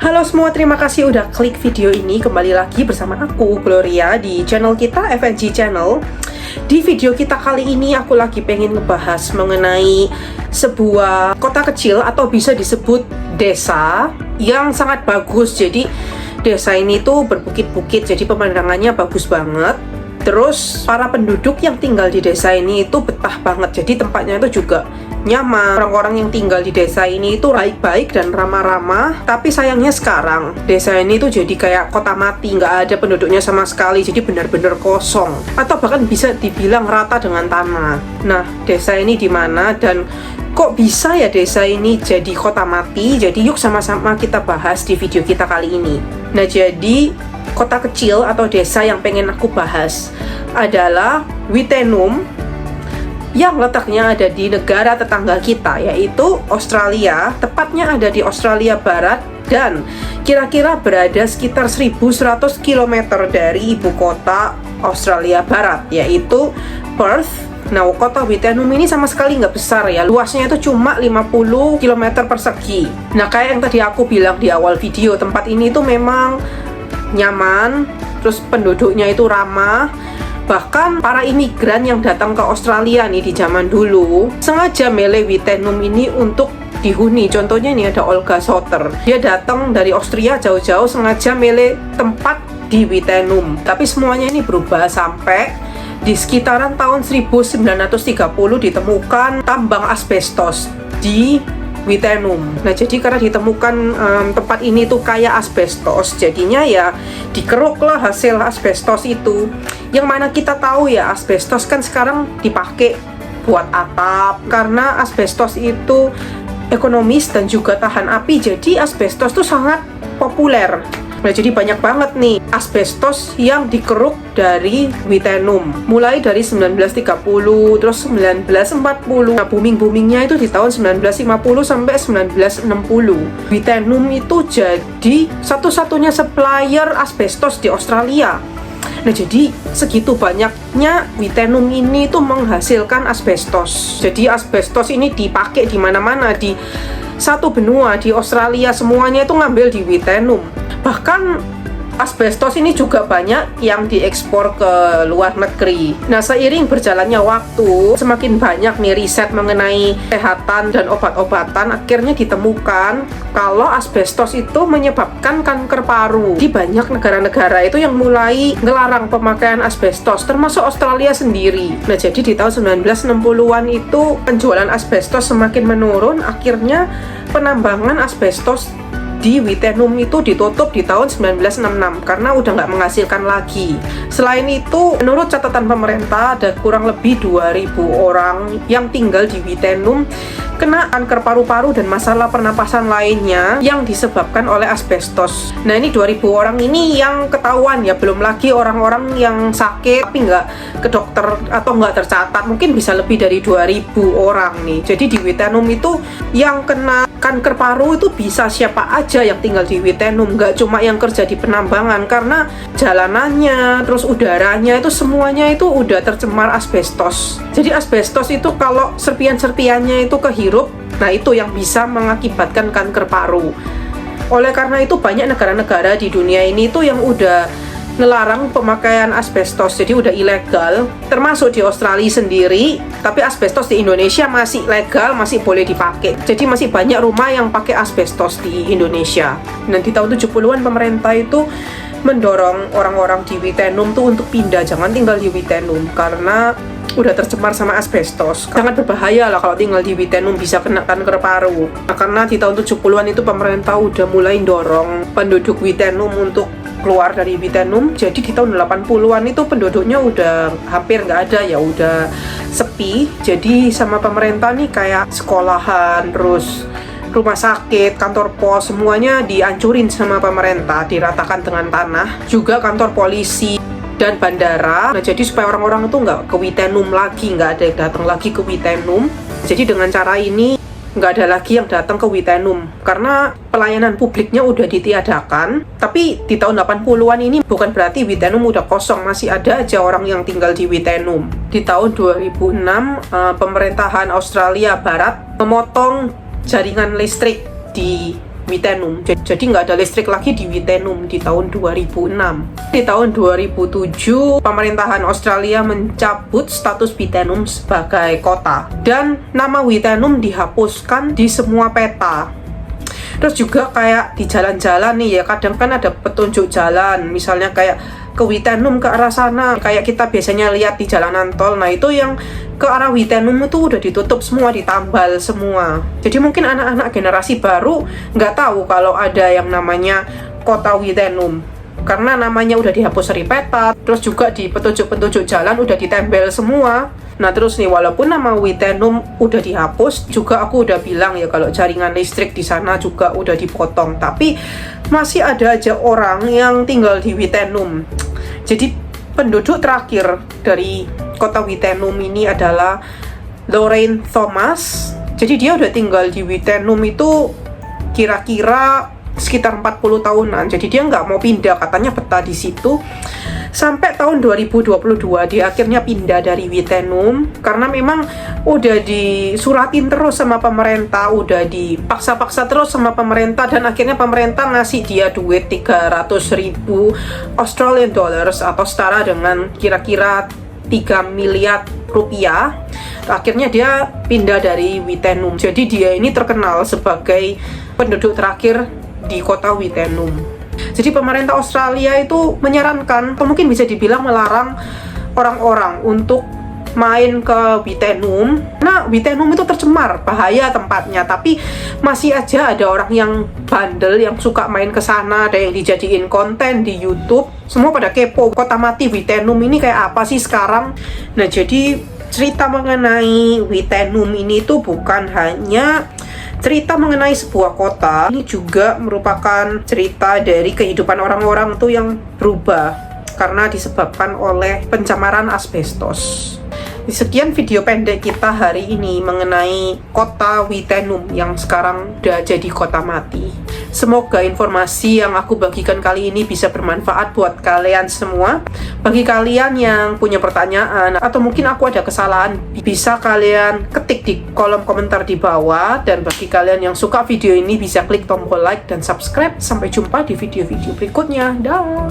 Halo semua, terima kasih udah klik video ini. Kembali lagi bersama aku, Gloria, di channel kita, FNG Channel. Di video kita kali ini, aku lagi pengen ngebahas mengenai sebuah kota kecil atau bisa disebut desa yang sangat bagus. Jadi, desa ini tuh berbukit-bukit, jadi pemandangannya bagus banget. Terus, para penduduk yang tinggal di desa ini itu betah banget. Jadi, tempatnya itu juga nyaman. Orang-orang yang tinggal di desa ini itu baik-baik dan ramah-ramah. Tapi sayangnya sekarang desa ini tuh jadi kayak kota mati, nggak ada penduduknya sama sekali. Jadi benar-benar kosong, atau bahkan bisa dibilang rata dengan tanah. Nah, desa ini di mana dan kok bisa ya desa ini jadi kota mati? Jadi yuk sama-sama kita bahas di video kita kali ini. Nah, jadi kota kecil atau desa yang pengen aku bahas adalah Wittenum, yang letaknya ada di negara tetangga kita, yaitu Australia. Tepatnya ada di Australia Barat dan kira-kira berada sekitar 1100 km dari ibu kota Australia Barat, yaitu Perth. Nah, kota Wittenum ini sama sekali nggak besar ya, luasnya itu cuma 50 km persegi. Nah, kayak yang tadi aku bilang di awal video, tempat ini tuh memang nyaman, terus penduduknya itu ramah. Bahkan para imigran yang datang ke Australia nih di zaman dulu sengaja milih Wittenum ini untuk dihuni. Contohnya ini ada Olga Soter. Dia datang dari Austria jauh-jauh sengaja milih tempat di Wittenum. Tapi semuanya ini berubah sampai di sekitaran tahun 1930 ditemukan tambang asbestos di Wittenum. Nah, jadi karena ditemukan tempat ini tuh kaya asbestos, jadinya ya dikeruklah hasil asbestos itu. Yang mana kita tahu ya, asbestos kan sekarang dipakai buat atap. Karena asbestos itu ekonomis dan juga tahan api, jadi asbestos tuh sangat populer. Nah, jadi banyak banget nih asbestos yang dikeruk dari Wittenum. Mulai dari 1930, terus 1940. Nah, booming-boomingnya itu di tahun 1950 sampai 1960. Wittenum itu jadi satu-satunya supplier asbestos di Australia. Nah, jadi segitu banyaknya Wittenum ini tuh menghasilkan asbestos. Jadi asbestos ini dipakai di mana-mana, di satu benua di Australia semuanya itu ngambil di Wittenum. Bahkan asbestos ini juga banyak yang diekspor ke luar negeri. Nah, seiring berjalannya waktu, semakin banyak nih riset mengenai kesehatan dan obat-obatan, akhirnya ditemukan kalau asbestos itu menyebabkan kanker paru. Di banyak negara-negara itu yang mulai ngelarang pemakaian asbestos, termasuk Australia sendiri. Nah, jadi di tahun 1960-an itu penjualan asbestos semakin menurun, akhirnya penambangan asbestos di Wittenum itu ditutup di tahun 1966 karena udah nggak menghasilkan lagi. Selain itu, menurut catatan pemerintah, ada kurang lebih 2.000 orang yang tinggal di Wittenum kena kanker paru-paru dan masalah pernapasan lainnya yang disebabkan oleh asbestos. Nah, ini 2.000 orang ini yang ketahuan ya, belum lagi orang-orang yang sakit tapi nggak ke dokter atau nggak tercatat, mungkin bisa lebih dari 2.000 orang nih. Jadi di Wittenum itu yang kena kanker paru itu bisa siapa aja yang tinggal di Wittenum, nggak cuma yang kerja di penambangan, karena jalanannya, terus udaranya itu semuanya itu udah tercemar asbestos. Jadi asbestos itu kalau serpian-serpiannya itu kehirup, nah itu yang bisa mengakibatkan kanker paru. Oleh karena itu banyak negara-negara di dunia ini tuh yang udah ngelarang pemakaian asbestos, jadi udah ilegal, termasuk di Australia sendiri. Tapi asbestos di Indonesia masih legal, masih boleh dipakai. Jadi masih banyak rumah yang pakai asbestos di Indonesia. Dan di tahun 70-an pemerintah itu mendorong orang-orang di Wittenum tuh untuk pindah, jangan tinggal di Wittenum karena udah tercemar sama asbestos. Sangat berbahaya lah kalau tinggal di Wittenum, bisa kena kanker paru. Nah, karena di tahun 70-an itu pemerintah udah mulai dorong penduduk Wittenum untuk keluar dari Wittenum. Jadi di tahun 80-an itu penduduknya udah hampir nggak ada ya, udah sepi. Jadi sama pemerintah nih kayak sekolahan, terus rumah sakit, kantor pos, semuanya dihancurin sama pemerintah, diratakan dengan tanah. Juga kantor polisi dan bandara. Nah, jadi supaya orang-orang itu nggak ke Wittenum lagi, nggak ada yang datang lagi ke Wittenum. Jadi dengan cara ini nggak ada lagi yang datang ke Wittenum karena pelayanan publiknya udah ditiadakan. Tapi di tahun 80-an ini bukan berarti Wittenum udah kosong, masih ada aja orang yang tinggal di Wittenum. Di tahun 2006 pemerintahan Australia Barat memotong jaringan listrik di Wittenoom. Jadi nggak ada listrik lagi di Wittenoom di tahun 2006. Di tahun 2007, pemerintahan Australia mencabut status Wittenoom sebagai kota. Dan nama Wittenoom dihapuskan di semua peta. Terus juga kayak di jalan-jalan nih ya, kadang kan ada petunjuk jalan, misalnya kayak ke Wittenoom ke arah sana, kayak kita biasanya lihat di jalanan tol. Nah itu yang ke arah Wittenoom itu udah ditutup semua, ditambal semua. Jadi mungkin anak-anak generasi baru nggak tahu kalau ada yang namanya kota Wittenoom, karena namanya udah dihapus dari peta. Terus juga di petunjuk-petunjuk jalan udah ditempel semua. Nah terus nih, walaupun nama Wittenoom udah dihapus, juga aku udah bilang ya kalau jaringan listrik di sana juga udah dipotong, tapi masih ada aja orang yang tinggal di Wittenoom. Jadi penduduk terakhir dari kota Wittenoom ini adalah Lorraine Thomas. Jadi dia udah tinggal di Wittenoom itu kira-kira sekitar 40 tahunan. Jadi dia nggak mau pindah, katanya betah di situ. Sampai tahun 2022 dia akhirnya pindah dari Wittenoom karena memang udah disuratin terus sama pemerintah, udah dipaksa-paksa terus sama pemerintah, dan akhirnya pemerintah ngasih dia duit 300.000 Australian dollars atau setara dengan kira-kira 3 miliar rupiah. Akhirnya dia pindah dari Wittenoom. Jadi dia ini terkenal sebagai penduduk terakhir di kota Wittenoom. Jadi pemerintah Australia itu menyarankan, atau mungkin bisa dibilang melarang orang-orang untuk main ke Wittenoom. Nah, Wittenoom itu tercemar, bahaya tempatnya, tapi masih aja ada orang yang bandel yang suka main ke sana, ada yang dijadiin konten di YouTube. Semua pada kepo, kota mati Wittenoom ini kayak apa sih sekarang. Nah, jadi cerita mengenai Wittenoom ini tuh bukan hanya cerita mengenai sebuah kota, ini juga merupakan cerita dari kehidupan orang-orang tuh yang berubah karena disebabkan oleh pencemaran asbestos. Sekian video pendek kita hari ini mengenai kota Wittenoom yang sekarang udah jadi kota mati. Semoga informasi yang aku bagikan kali ini bisa bermanfaat buat kalian semua. Bagi kalian yang punya pertanyaan atau mungkin aku ada kesalahan, bisa kalian ketik di kolom komentar di bawah. Dan bagi kalian yang suka video ini bisa klik tombol like dan subscribe. Sampai jumpa di video-video berikutnya. Dah.